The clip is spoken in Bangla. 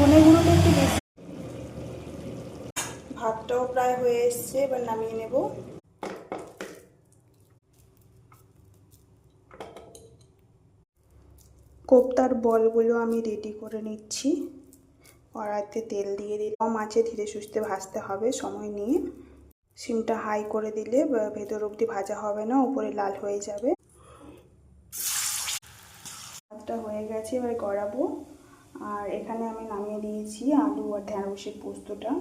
ধনে গুঁড়োটা একটু বেশি। ভাতটাও প্রায় হয়ে এসছে, এবার নামিয়ে নেব। কোপ্তার বলগুলো আমি রেডি করে নিচ্ছি। কড়াইতে তেল দিয়ে দিই, কম আঁচে ধীরে সুস্থে ভাজতে হবে সময় নিয়ে। সিমটা হাই করে দিলে ভেতর অবধি ভাজা হবে না, উপরে লাল হয়ে যাবে। ভাতটা হয়ে গেছে, এবার গড়াবো। আর এখানে আমি নামিয়ে দিয়েছি আলু আর ঢেঁড়সের পোস্তটা।